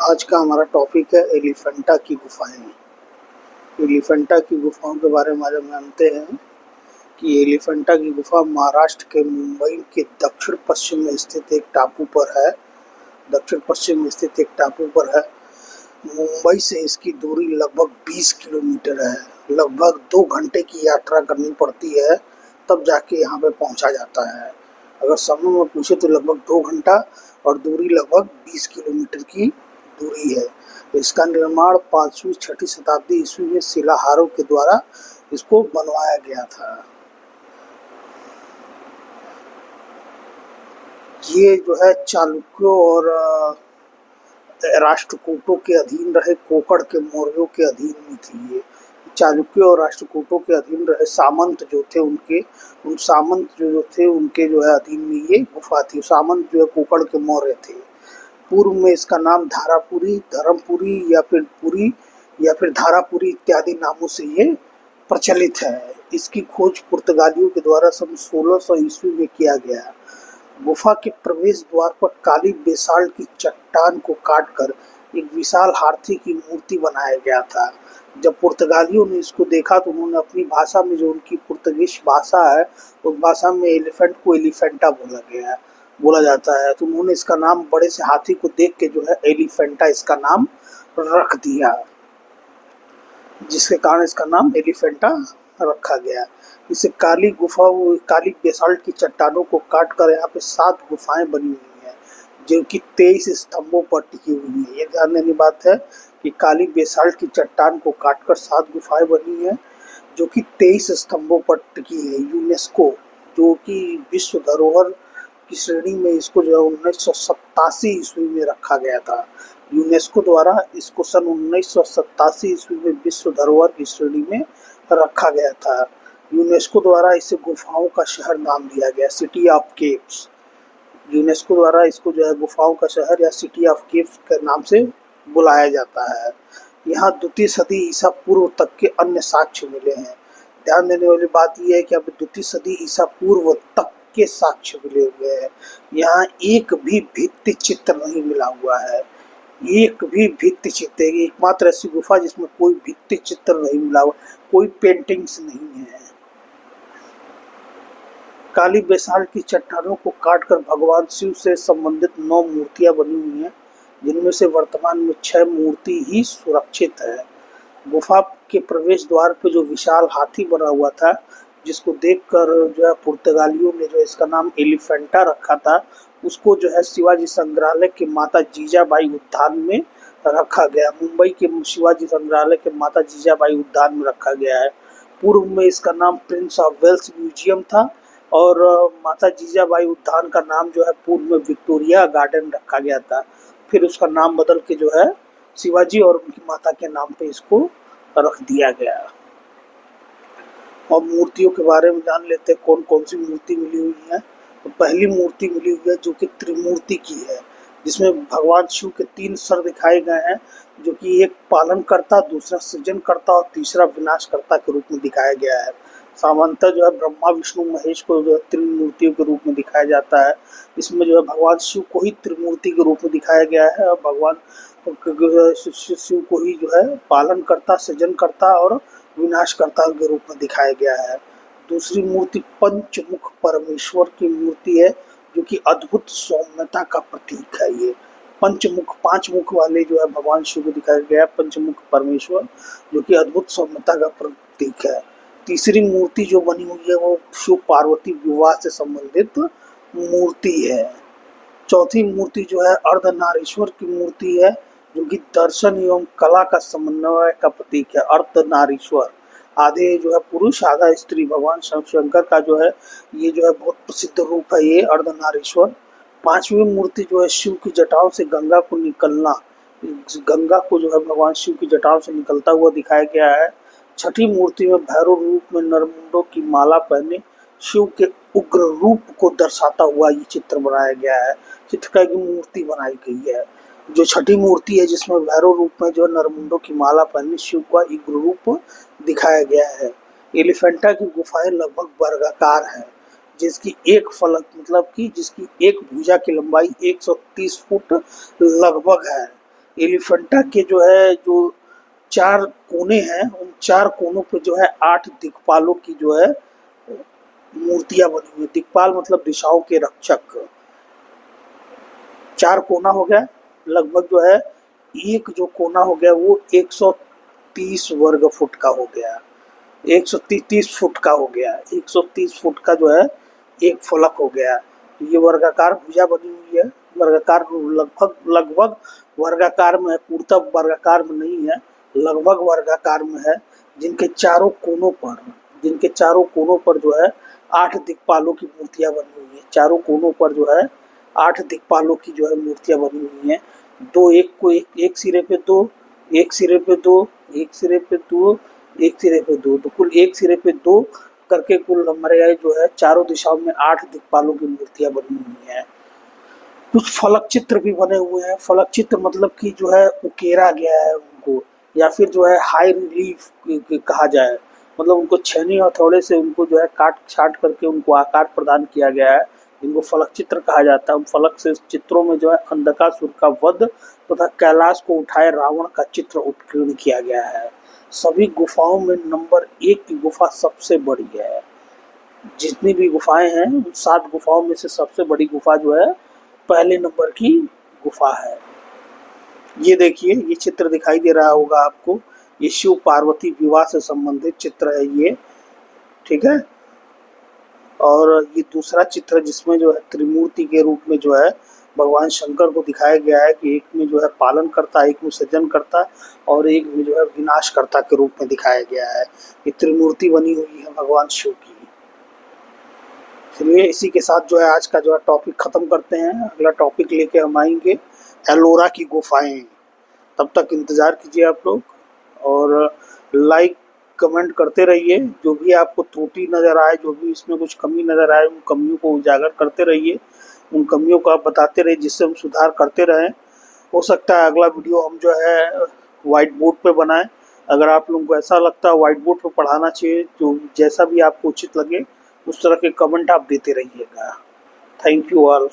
आज का हमारा टॉपिक है एलिफेंटा की गुफाएं। एलिफेंटा की गुफाओं के बारे में आज हम जानते हैं कि एलिफेंटा की गुफा महाराष्ट्र के मुंबई के दक्षिण पश्चिम में स्थित एक टापू पर है। दक्षिण पश्चिम में स्थित एक टापू पर है। मुंबई से इसकी दूरी लगभग 20 किलोमीटर है। लगभग 2 घंटे की यात्रा करनी पड़ती है, तब जाके यहाँ पे पहुँचा जाता है। अगर समय में पूछे तो लगभग 2 घंटा और दूरी लगभग 20 किलोमीटर की दूरी है। इसका निर्माण 5वीं-6वीं शताब्दी ईस्वी में शिलाहारों के द्वारा इसको बनवाया गया था। ये जो है चालुक्यों और राष्ट्रकूटों के अधीन रहे कोकण के मौर्यों के अधीन में थी। ये चालुक्यों और राष्ट्रकूटों के अधीन रहे सामंत जो थे उन सामंत जो थे उनके जो है अधीन में ये गुफा थी। सामंत जो है कोकण के मौर्य थे। पूर्व में इसका नाम धारापुरी, धर्मपुरी या फिर धारापुरी इत्यादि नामों से ये प्रचलित है। इसकी खोज पुर्तगालियों के द्वारा सन 1600 ईस्वी में किया गया। गुफा के प्रवेश द्वार पर काली बेसाल्ट की चट्टान को काटकर एक विशाल हाथी की मूर्ति बनाया गया था। जब पुर्तगालियों ने इसको देखा तो उन्होंने अपनी भाषा में, जो उनकी पुर्तगीज भाषा है, उस भाषा में एलिफेंट को एलिफेंटा बोला जाता है। तो उन्होंने इसका नाम बड़े से हाथी को देख के जो है एलिफेंटा इसका नाम रख दिया, जिसके कारण इसका नाम एलिफेंटा रखा गया। इसे काली बेसाल्ट की चट्टानों को काटकर यहाँ पे 7 गुफाएं बनी हुई हैं, जो कि 23 स्तंभों पर टिकी हुई है। ये ध्यान देने की बात है कि काली बेसाल्ट की चट्टान को काटकर 7 गुफाएं बनी हैं, जो कि 23 स्तंभों पर टिकी है। यूनेस्को, जो कि विश्व धरोहर की श्रेणी में इसको जो है 1987 ईस्वी में रखा गया था। यूनेस्को द्वारा इसको सन 1987 ईस्वी में विश्व धरोहर की श्रेणी में रखा गया था। यूनेस्को द्वारा इसे गुफाओं का शहर नाम दिया गया, सिटी ऑफ केव्स। यूनेस्को द्वारा इसको जो है गुफाओं का शहर या सिटी ऑफ केव्स के नाम से बुलाया जाता है। यहाँ 2वीं सदी ईसा पूर्व तक के अन्य साक्ष्य मिले हैं। ध्यान देने वाली बात यह है कि अब 2वीं सदी ईसा पूर्व तक के साक्ष्य मिले हुए हैं। यहाँ एक भी भित्ति चित्र नहीं मिला हुआ है। एक भी भित्ति चित्र, एकमात्र ऐसी गुफा जिसमें कोई भित्ति चित्र नहीं मिला हुआ, कोई पेंटिंग्स नहीं है। काली बेसाल्ट की चट्टानों को काटकर भगवान शिव से संबंधित 9 मूर्तियां बनी हुई हैं, जिनमें से वर्तमान में 6 मूर्ति ही सुरक्षित है। गुफा के प्रवेश द्वार पर जो विशाल हाथी बना हुआ था, जिसको देखकर जो है पुर्तगालियों ने जो इसका नाम एलिफेंटा रखा था, उसको जो है शिवाजी संग्रहालय के माता जीजाबाई उद्यान में रखा गया। मुंबई के शिवाजी संग्रहालय के माता जीजाबाई उद्यान में रखा गया है। पूर्व में इसका नाम प्रिंस ऑफ वेल्स म्यूजियम था और माता जीजाबाई उद्यान का नाम जो है पूर्व में विक्टोरिया गार्डन रखा गया था। फिर उसका नाम बदल के जो है शिवाजी और उनकी माता के नाम पे इसको रख दिया गया। और मूर्तियों के बारे में जान लेते हैं, कौन कौन सी मूर्ति मिली हुई है। तो पहली मूर्ति मिली हुई है जो कि त्रिमूर्ति की है, जिसमें भगवान शिव के 3 सर दिखाए गए हैं, जो कि एक पालनकर्ता, दूसरा सृजनकर्ता और तीसरा विनाशकर्ता के रूप में दिखाया गया है। सामान्यतः जो है ब्रह्मा विष्णु महेश को जो है त्रिमूर्तियों के रूप में दिखाया जाता है। इसमें जो है भगवान शिव को ही त्रिमूर्ति के रूप में दिखाया गया है और भगवान शिव को ही जो है पालनकर्ता, सृजनकर्ता और विनाशकर्ता के रूप में दिखाया गया है। दूसरी मूर्ति पंचमुख परमेश्वर की मूर्ति है, जो कि अद्भुत सौम्यता का प्रतीक है। ये पंचमुख, 5 मुख वाले जो है भगवान शिव को दिखाया गया है, पंचमुख परमेश्वर, जो कि अद्भुत सौम्यता का प्रतीक है। तीसरी मूर्ति जो बनी हुई है वो शिव पार्वती विवाह से संबंधित मूर्ति है। चौथी मूर्ति जो है अर्धनारीश्वर की मूर्ति है, जो कि दर्शन एवं कला का समन्वय का प्रतीक है। अर्धनारीश्वर, आधे जो है पुरुष आधा स्त्री, भगवान शंकर का जो है ये जो है बहुत प्रसिद्ध रूप है ये अर्धनारीश्वर। 5वीं मूर्ति जो है शिव की जटाओं से गंगा को निकलना, गंगा को जो है भगवान शिव की जटाओं से निकलता हुआ दिखाया गया है। 6ठी मूर्ति में भैरव रूप में नरमुंडों की माला पहने शिव के उग्र रूप को दर्शाता हुआ ये चित्र बनाया गया है, चित्रकारी की मूर्ति बनाई गई है। जो 6ठी मूर्ति है जिसमें भैरव रूप में जो नरमुंडों की माला पहने शिव का उग्र रूप दिखाया गया है। एलिफेंटा की गुफाएं लगभग वर्गाकार है, जिसकी एक फलक मतलब कि जिसकी एक भुजा की लंबाई 130 फुट लगभग है। एलिफेंटा के जो है जो 4 कोने हैं, उन 4 कोनों पे जो है 8 दिक्पालों की जो है मूर्तियां बनी हुई। दिक्पाल मतलब दिशाओं के रक्षक। 4 कोना हो गया, लगभग जो है एक जो कोना हो गया वो 130 वर्ग फुट का हो गया, 130 फुट का हो गया, 130 फुट का जो है एक फलक हो गया। ये वर्गाकार भुजा बनी हुई है, वर्गाकार लगभग लगभग वर्गाकार में है, पूर्णतः वर्गाकार में नहीं है, लगभग वर्गाकार में है, जिनके चारों कोनों पर जो है 8 दिक्पालों की मूर्तियां बनी हुई है। चारों कोनों पर जो है 8 दिक्पालों की जो है मूर्तियां बनी हुई हैं। दो एक को एक सिरे पे दो, एक सिरे पे दो, एक सिरे पे दो, एक सिरे पे दो, तो कुल एक सिरे पे दो करके कुल हमारे यहाँ जो है चारों दिशाओं में 8 दिक्पालों की मूर्तियां बनी हुई हैं। कुछ फलक चित्र भी बने हुए हैं। फलक चित्र मतलब कि जो है उकेरा गया है उनको, या फिर जो है हाई रिलीफ कहा जाए, मतलब उनको छेनी हथौड़े से उनको जो है काट छाट करके उनको आकार प्रदान किया गया है, इनको फलक चित्र कहा जाता है। उन फलक से चित्रों में जो है अंधकासुर का वध तथा कैलाश को उठाए रावण का चित्र उत्कीर्ण किया गया है। सभी गुफाओं में नंबर 1 की गुफा सबसे बड़ी है। जितनी भी गुफाएं हैं उन 7 गुफाओं में से सबसे बड़ी गुफा जो है पहले नंबर की गुफा है। ये देखिए, ये चित्र दिखाई दे रहा होगा आपको, ये शिव पार्वती विवाह से संबंधित चित्र है ये, ठीक है। और ये दूसरा चित्र जिसमें जो है त्रिमूर्ति के रूप में जो है भगवान शंकर को दिखाया गया है कि एक में जो है पालन करता है, एक में सृजन करता है और एक में जो है विनाशकर्ता के रूप में दिखाया गया है। ये त्रिमूर्ति बनी हुई है भगवान शिव की। चलिए इसी के साथ जो है आज का जो है टॉपिक खत्म करते हैं। अगला टॉपिक लेके हम आएंगे एलोरा की गुफाएं। तब तक इंतजार कीजिए आप लोग, और लाइक कमेंट करते रहिए। जो भी आपको त्रुटि नज़र आए, जो भी इसमें कुछ कमी नज़र आए, उन कमियों को उजागर करते रहिए, उन कमियों को आप बताते रहिए जिससे हम सुधार करते रहें। हो सकता है अगला वीडियो हम जो है व्हाइट बोर्ड पे बनाएं। अगर आप लोगों को ऐसा लगता है व्हाइट बोर्ड पे पढ़ाना चाहिए, जो जैसा भी आपको उचित लगे उस तरह के कमेंट आप देते रहिएगा। Thank you all.